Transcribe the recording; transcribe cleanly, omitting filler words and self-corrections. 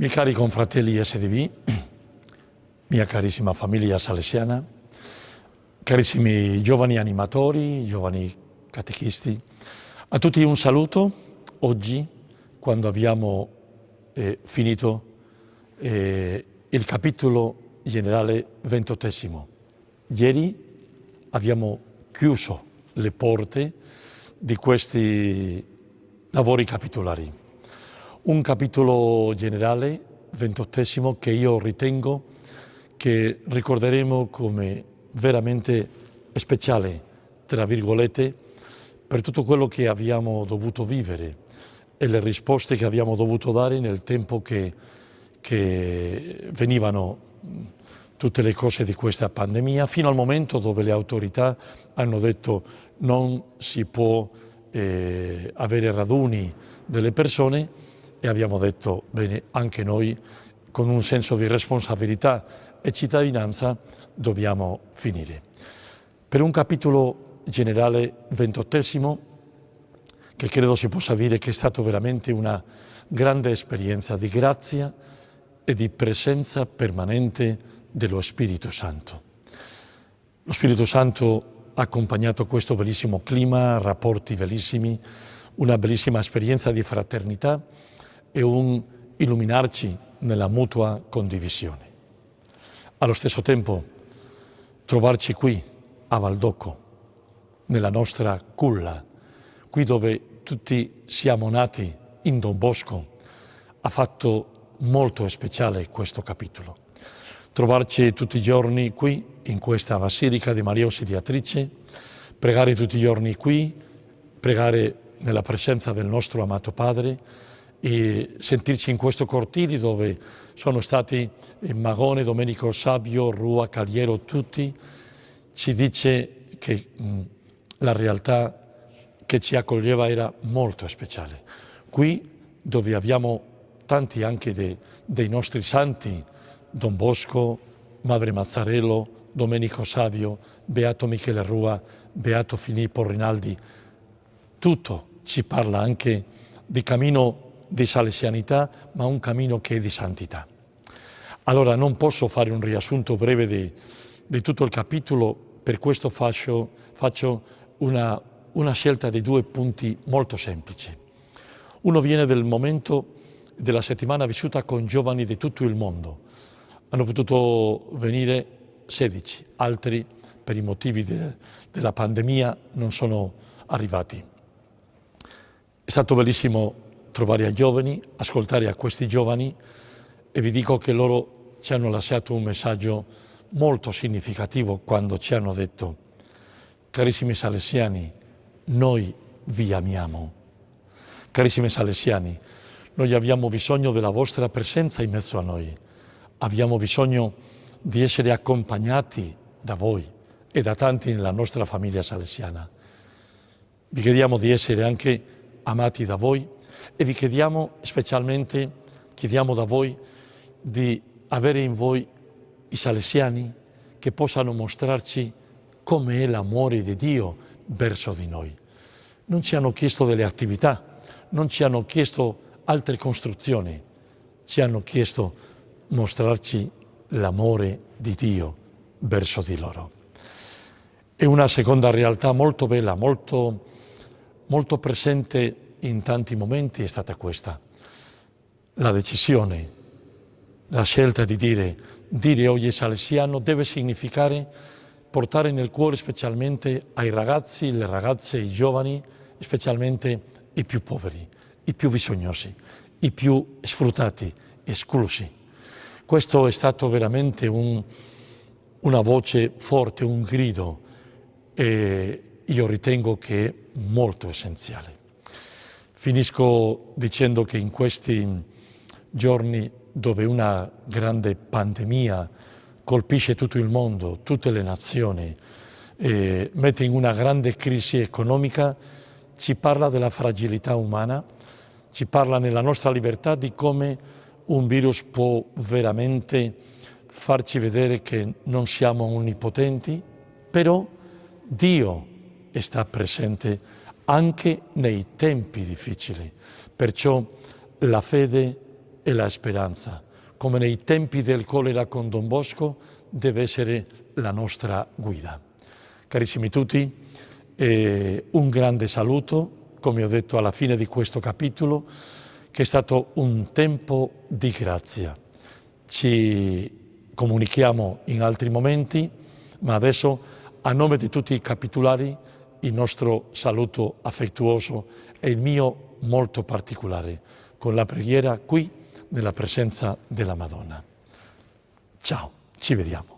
Miei cari confratelli SDV, mia carissima famiglia salesiana, carissimi giovani animatori, giovani catechisti, a tutti un saluto oggi quando abbiamo finito il capitolo generale 28. Ieri abbiamo chiuso le porte di questi lavori capitolari. Un capitolo generale 28 che io ritengo che ricorderemo come veramente speciale, tra virgolette, per tutto quello che abbiamo dovuto vivere e le risposte che abbiamo dovuto dare nel tempo che venivano tutte le cose di questa pandemia, fino al momento dove le autorità hanno detto non si può avere raduni delle persone, e abbiamo detto, bene, anche noi con un senso di responsabilità e cittadinanza dobbiamo finire. Per un capitolo generale 28, che credo si possa dire che è stato veramente una grande esperienza di grazia e di presenza permanente dello Spirito Santo. Lo Spirito Santo ha accompagnato questo bellissimo clima, rapporti bellissimi, una bellissima esperienza di fraternità e un illuminarci nella mutua condivisione. Allo stesso tempo, trovarci qui, a Valdocco, nella nostra culla, qui dove tutti siamo nati, in Don Bosco, ha fatto molto speciale questo capitolo. Trovarci tutti i giorni qui, in questa Basilica di Maria Ausiliatrice, pregare tutti i giorni qui, pregare nella presenza del nostro amato Padre, e sentirci in questo cortile dove sono stati Magone, Domenico Savio, Rua, Cagliero, tutti, ci dice che la realtà che ci accoglieva era molto speciale. Qui dove abbiamo tanti anche dei nostri santi, Don Bosco, Madre Mazzarello, Domenico Savio, Beato Michele Rua, Beato Filippo Rinaldi, tutto ci parla anche di cammino di salesianità, ma un cammino che è di santità. Allora non posso fare un riassunto breve di tutto il capitolo, per questo faccio una scelta di 2 punti molto semplici. Uno viene del momento della settimana vissuta con giovani di tutto il mondo. Hanno potuto venire 16, altri per i motivi della pandemia non sono arrivati. È stato bellissimo trovare i giovani, ascoltare a questi giovani, e vi dico che loro ci hanno lasciato un messaggio molto significativo quando ci hanno detto: carissimi salesiani, noi vi amiamo. Carissimi salesiani, noi abbiamo bisogno della vostra presenza in mezzo a noi. Abbiamo bisogno di essere accompagnati da voi e da tanti nella nostra famiglia salesiana. Vi chiediamo di essere anche amati da voi e vi chiediamo da voi di avere in voi i salesiani che possano mostrarci come è l'amore di Dio verso di noi. Non ci hanno chiesto delle attività, non ci hanno chiesto altre costruzioni, ci hanno chiesto mostrarci l'amore di Dio verso di loro. E una seconda realtà molto bella, molto presente in tanti momenti è stata questa: la decisione, la scelta di dire oggi salesiano deve significare portare nel cuore specialmente ai ragazzi, le ragazze, i giovani, specialmente i più poveri, i più bisognosi, i più sfruttati, esclusi. Questo è stato veramente una voce forte, un grido, e io ritengo che è molto essenziale. Finisco dicendo che in questi giorni dove una grande pandemia colpisce tutto il mondo, tutte le nazioni, mette in una grande crisi economica, ci parla della fragilità umana, ci parla nella nostra libertà di come un virus può veramente farci vedere che non siamo onnipotenti, però Dio sta presente anche nei tempi difficili. Perciò la fede e la speranza. Come nei tempi del colera con Don Bosco, deve essere la nostra guida. Carissimi tutti, un grande saluto, come ho detto alla fine di questo capitolo, che è stato un tempo di grazia. Ci comunichiamo in altri momenti, ma adesso, a nome di tutti i capitolari, il nostro saluto affettuoso e il mio molto particolare, con la preghiera qui nella presenza della Madonna. Ciao, ci vediamo.